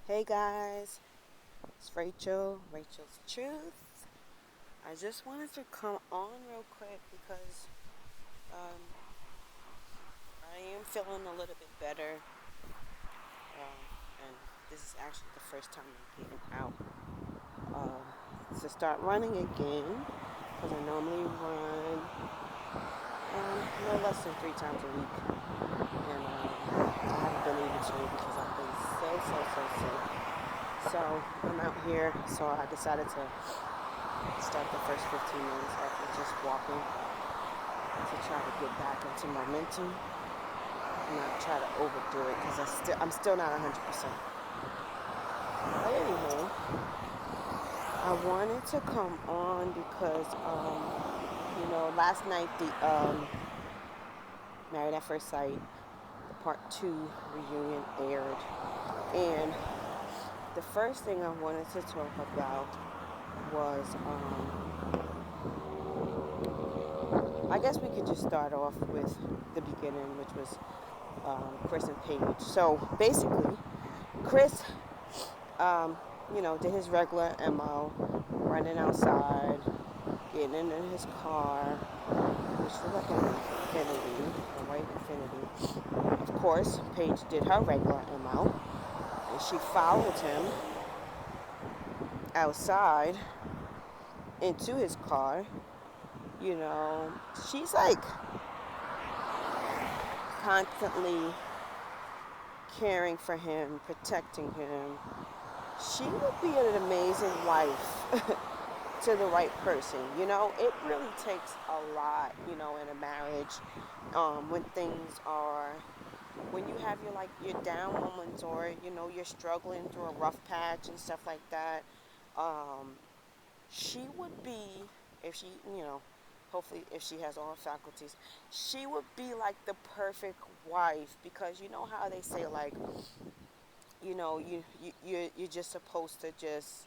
Hey guys, it's Rachel's Truth. I just wanted to come on real quick because um, I am feeling a little bit better, and this is actually the first time I'm getting out to start running again because I normally run no less than 3 times a week, and I haven't been able to because I've been so sick. So I'm out here, so I decided to start the first 15 minutes off with just walking to try to get back into momentum and not try to overdo it because I'm still not 100%. But anyhow, I wanted to come on because last night the Married at First Sight, the part 2 reunion aired, and the first thing I wanted to talk about was I guess we could just start off with the beginning, which was Chris and Paige. So basically, Chris, um, did his regular MO, running outside, getting into his car, which was like an Infinity, a white Infinity. Of course, Paige did her regular MO, and she followed him outside into his car. You know, she's like constantly caring for him, protecting him. She would be an amazing wife to the right person. It really takes a lot, in a marriage, when things are, when you have your down moments, or you're struggling through a rough patch and stuff like that. She would be, if she, hopefully if she has all her faculties, she would be like the perfect wife, because you know how they say, like, you're just supposed to just,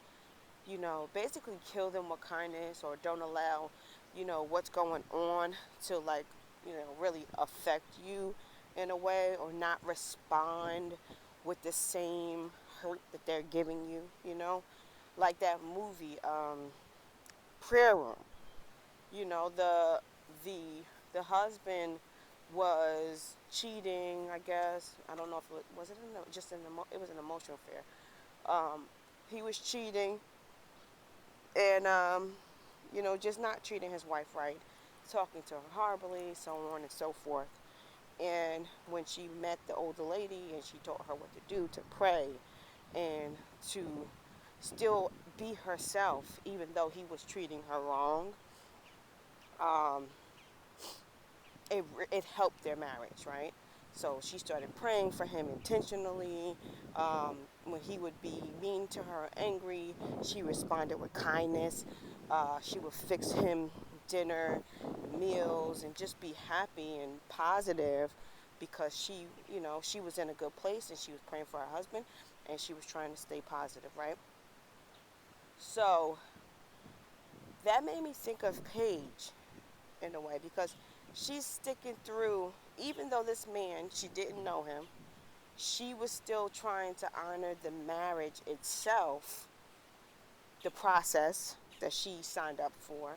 basically kill them with kindness, or don't allow, what's going on to, like, really affect you in a way, or not respond with the same hurt that they're giving you, like that movie, Prayer Room. The husband was cheating, I guess. I don't know if it was, it was an emotional affair. um, he was cheating, and just not treating his wife right, talking to her horribly, so on and so forth. And when she met the older lady and she told her what to do, to pray and to still be herself, even though he was treating her wrong, um, it helped their marriage, right? So she started praying for him intentionally. When he would be mean to her, angry, she responded with kindness. She would fix him dinner, meals, and just be happy and positive, because she was in a good place, and she was praying for her husband, and she was trying to stay positive, right? So that made me think of Paige in a way, because she's sticking through, even though this man, she didn't know him, she was still trying to honor the marriage itself, the process that she signed up for.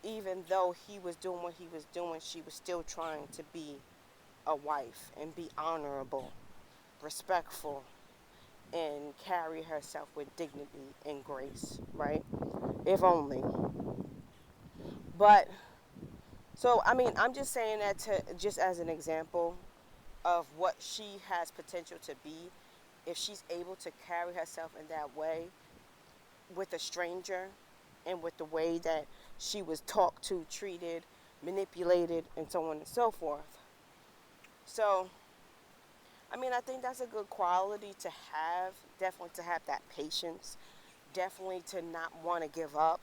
Even though he was doing what he was doing, she was still trying to be a wife and be honorable, respectful, and carry herself with dignity and grace, right? If only. But so, I mean, I'm just saying that to just as an example of what she has potential to be, if she's able to carry herself in that way with a stranger, and with the way that she was talked to, treated, manipulated, and so on and so forth. So, I mean, I think that's a good quality to have. Definitely to have that patience. Definitely to not want to give up,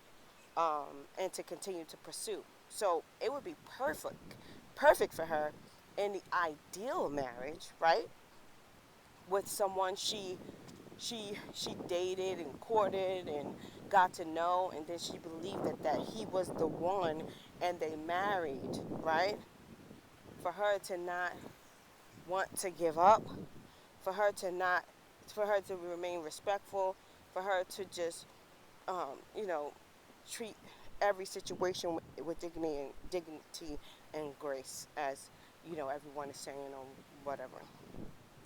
and to continue to pursue. So it would be perfect for her in the ideal marriage, right? With someone she dated and courted and got to know, and then she believed that he was the one, and they married, right? For her to not want to give up, for her to not for her to remain respectful, for her to just, you know, treat every situation with dignity and grace, as everyone is saying, or whatever,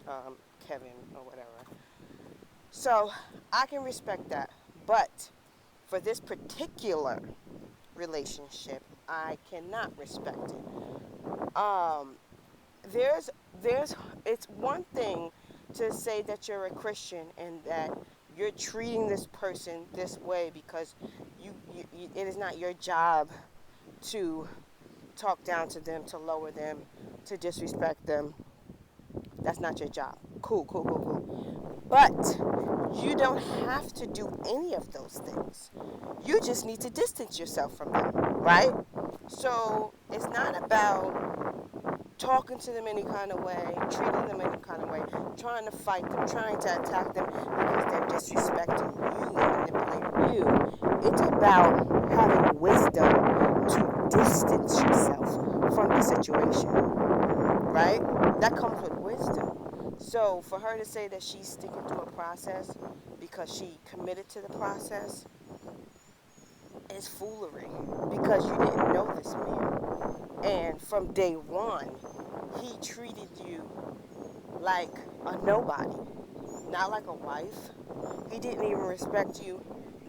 um, Kevin or whatever. So I can respect that, but for this particular relationship, I cannot respect it. There's there's it's one thing to say that you're a Christian and that you're treating this person this way because it is not your job to talk down to them, to lower them, to disrespect them. That's not your job. Cool, cool, cool, cool. But you don't have to do any of those things. You just need to distance yourself from them, right? So it's not about talking to them any kind of way, treating them any kind of way, trying to fight them, trying to attack them because they're disrespecting you and manipulating you. It's about having wisdom to distance yourself from the situation, right? That comes with wisdom. So for her to say that she's sticking to a process because she committed to the process is foolery, because you didn't know this man. And from day one, he treated you like a nobody, not like a wife. He didn't even respect you,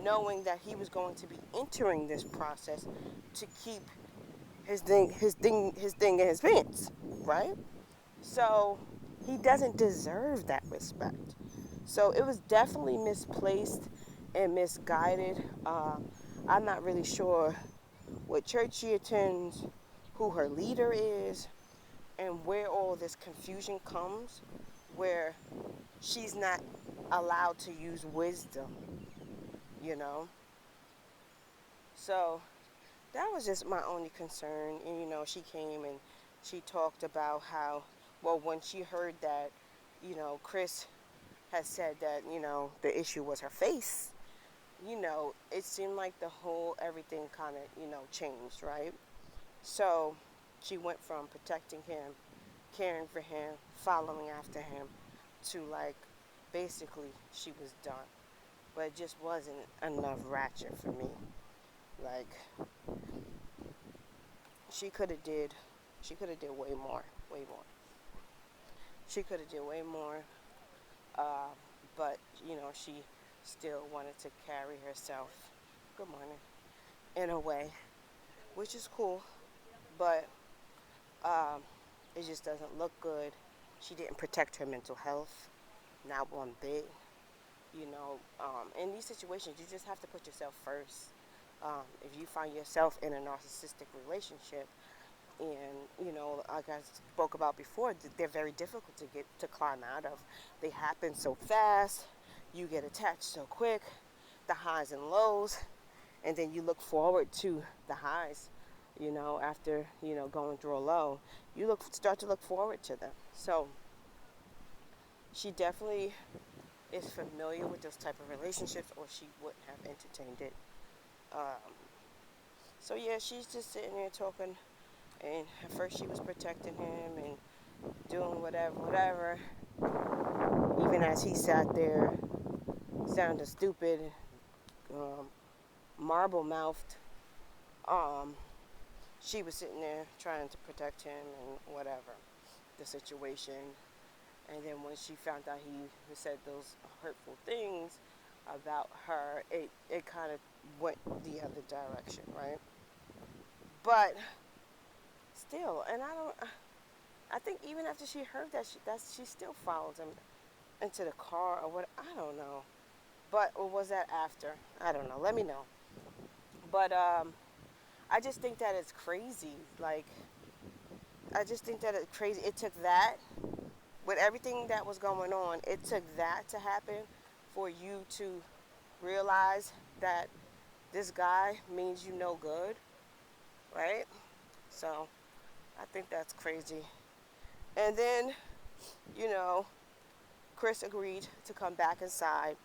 knowing that he was going to be entering this process to keep his thing in his pants, right? So he doesn't deserve that respect. So it was definitely misplaced and misguided. I'm not really sure what church she attends, who her leader is, and where all this confusion comes, where she's not allowed to use wisdom, you know? So that was just my only concern. And, she came and she talked about how, well, when she heard that, Chris had said that, the issue was her face, it seemed like the whole everything kind of, changed, right? So she went from protecting him, caring for him, following after him, to like basically she was done. But it just wasn't enough ratchet for me. Like she could have did way more, way more. She could have did way more, uh, but she still wanted to carry herself. Good morning. In a way, which is cool, but um, it just doesn't look good. She didn't protect her mental health, not one bit. In these situations, you just have to put yourself first. If you find yourself in a narcissistic relationship, and like I spoke about before, they're very difficult to climb out of. They happen so fast. You get attached so quick. The highs and lows, and then you look forward to the highs. After going through a low, you start to look forward to them. So she definitely is familiar with those type of relationships, or she wouldn't have entertained it. Um, so yeah, she's just sitting there talking, and at first she was protecting him and doing whatever, whatever. Even as he sat there, sounded stupid, um, marble mouthed. Um, she was sitting there trying to protect him and whatever the situation. And then when she found out he said those hurtful things about her, it kind of went the other direction, right? But still, and I think even after she heard she still followed him into the car or what, I don't know. But, or was that after? I don't know. Let me know. But I just think that it's crazy. Like, I just think that it's crazy. It took that, with everything that was going on, it took that to happen for you to realize that this guy means you no good, right? So I think that's crazy. And then, you know, Chris agreed to come back inside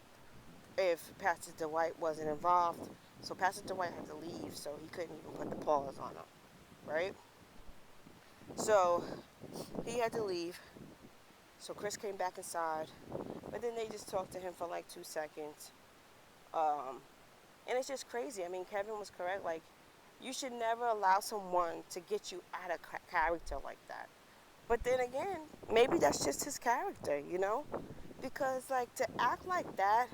if Pastor Dwight wasn't involved. So Pastor Dwight had to leave, so he couldn't even put the pause on him, right? So he had to leave. So Chris came back inside. But then they just talked to him for like 2 seconds. Um, and it's just crazy. I mean, Kevin was correct. Like, you should never allow someone to get you out of character like that. But then again, maybe that's just his character, you know? Because, like, to act like that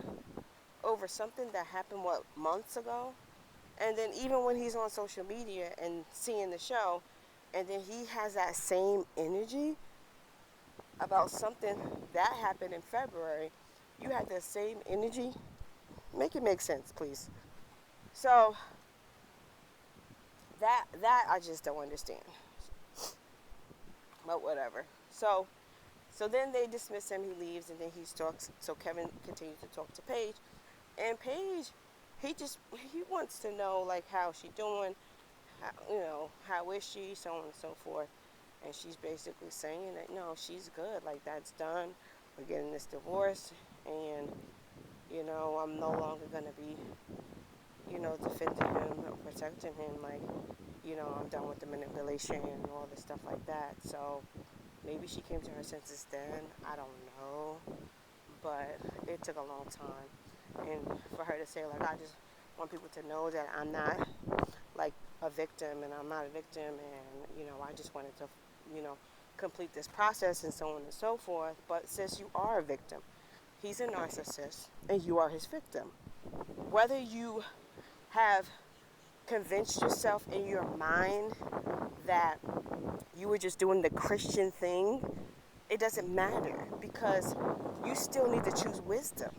over something that happened, what, months ago? And then even when he's on social media and seeing the show, and then he has that same energy about something that happened in February, you had the same energy. Make it make sense, please. So that I just don't understand. But whatever. So then they dismiss him. He leaves, and then he talks. So Kevin continues to talk to Paige, and Paige, he wants to know like how she doing, how is she, so on and so forth. And she's basically saying that no, she's good. Like that's done. We're getting this divorce, and I'm no longer gonna be defending him or protecting him. Like I'm done with the manipulation and all this stuff like that. So maybe she came to her senses then. I don't know, but it took a long time, and for her to say like I just want people to know that I'm not like a victim, and I'm not a victim, and I just wanted to complete this process and so on and so forth. But sis, you are a victim. He's a narcissist, and you are his victim. Whether you have convinced yourself in your mind that you were just doing the Christian thing, it doesn't matter because you still need to choose wisdom.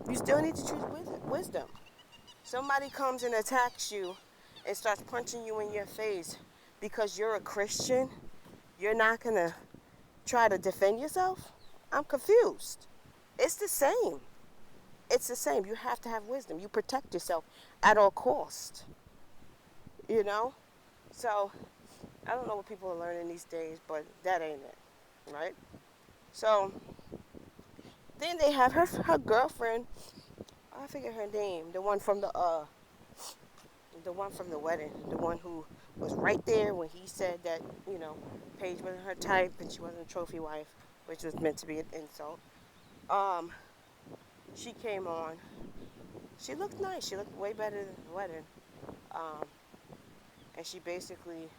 You still need to choose wisdom. Somebody comes and attacks you and starts punching you in your face because you're a Christian, you're not going to try to defend yourself? I'm confused. It's the same. It's the same. You have to have wisdom. You protect yourself at all cost. So I don't know what people are learning these days, but that ain't it, right? So then they have her girlfriend. I forget her name. The one from the wedding. The one who was right there when he said that Paige wasn't her type and she wasn't a trophy wife, which was meant to be an insult. She came on. She looked nice. She looked way better than the wedding. And she basically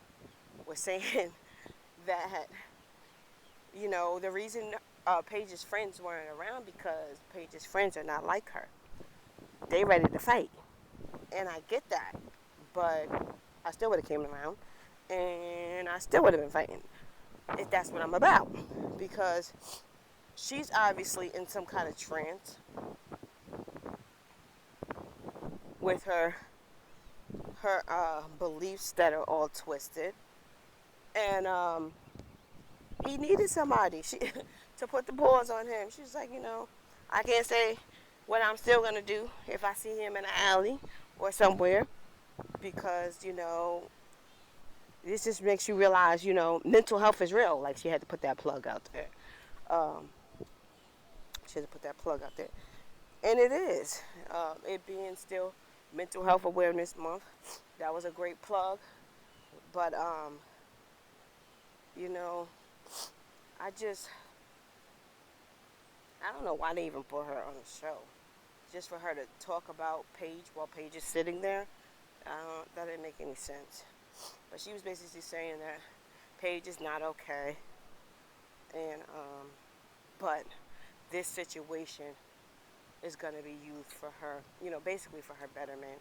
was saying that, the reason Paige's friends weren't around because Paige's friends are not like her. They ready to fight. And I get that. But I still would have came around. And I still would have been fighting. If that's what I'm about. Because she's obviously in some kind of trance with her beliefs that are all twisted. And he needed somebody to put the paws on him. She's like, I can't say what I'm still going to do if I see him in an alley or somewhere because, this just makes you realize, mental health is real. Like she had to put that plug out there. She had to put that plug out there. And it is. It being still Mental Health Awareness Month. That was a great plug. But, I don't know why they even put her on the show. Just for her to talk about Paige while Paige is sitting there. That didn't make any sense. But she was basically saying that Paige is not okay. And, but this situation is going to be used for her, basically for her betterment.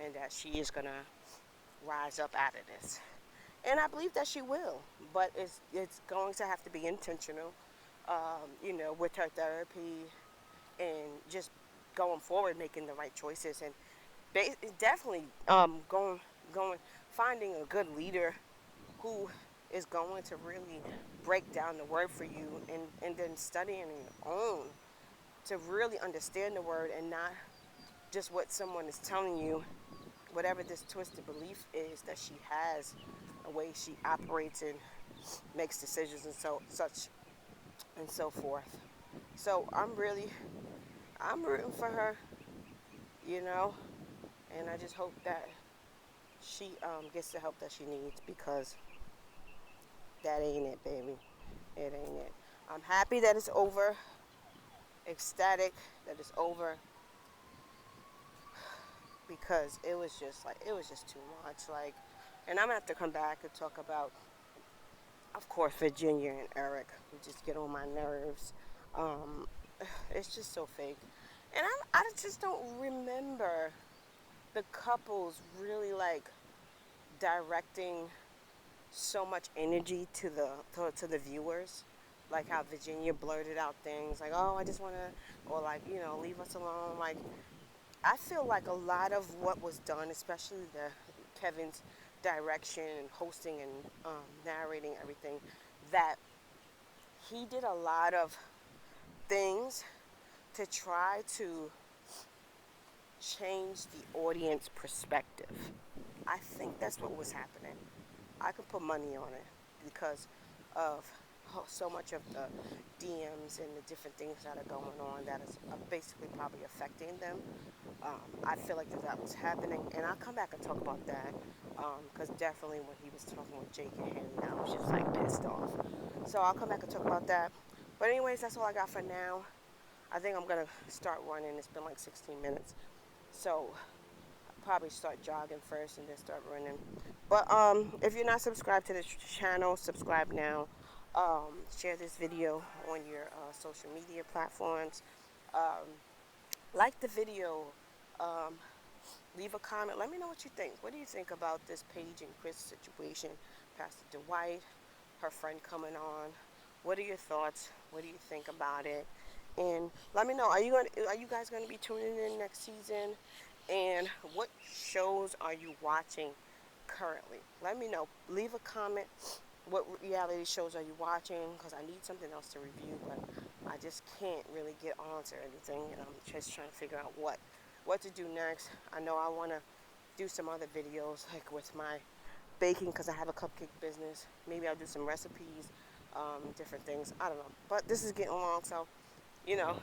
And that she is going to rise up out of this. And I believe that she will. But it's going to have to be intentional, with her therapy and just going forward, making the right choices. And definitely finding a good leader who is going to really break down the word for you and then studying your own to really understand the word and not just what someone is telling you, whatever this twisted belief is that she has, the way she operates and makes decisions and such and so forth. So I'm rooting for her, and I just hope that she gets the help that she needs because that ain't it, baby. It ain't it. I'm happy that it's over, ecstatic that it's over, because it was just too much. Like, and I'm gonna have to come back and talk about, of course, Virginia and Eric, who just get on my nerves. Um, it's just so fake, and I just don't remember the couples really like directing so much energy to the viewers, like how Virginia blurted out things like, "Oh, I just want to," or like, "Leave us alone." Like, I feel like a lot of what was done, especially the Kevin's direction and hosting and narrating everything, that he did a lot of things to try to change the audience perspective. I think that's what was happening. I could put money on it because of so much of the DMs and the different things that are going on that is basically probably affecting them. I feel like that was happening, and I'll come back and talk about that because definitely when he was talking with Jake and Haley, I was just like pissed off. So I'll come back and talk about that. But anyways, that's all I got for now. I think I'm gonna start running. It's been like 16 minutes, so probably start jogging first and then start running. But if you're not subscribed to this channel, subscribe now. Share this video on your social media platforms. Um, like the video. Um, Leave a comment. Let me know what you think. What do you think about this Paige and Chris situation? Pastor Dwight, her friend coming on. What are your thoughts? What do you think about it? And let me know. Are you guys going to be tuning in next season? And what shows are you watching currently? Let me know. Leave a comment. What reality shows are you watching? Because I need something else to review, but I just can't really get on to anything, and I'm just trying to figure out what to do next. I know I want to do some other videos, like with my baking, because I have a cupcake business. Maybe I'll do some recipes, different things. I don't know. But this is getting long, so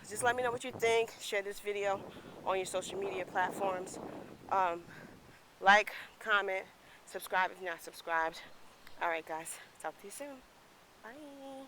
just let me know what you think. Share this video on your social media platforms. Um, like, comment, subscribe if you're not subscribed. All right, guys. Talk to you soon. Bye.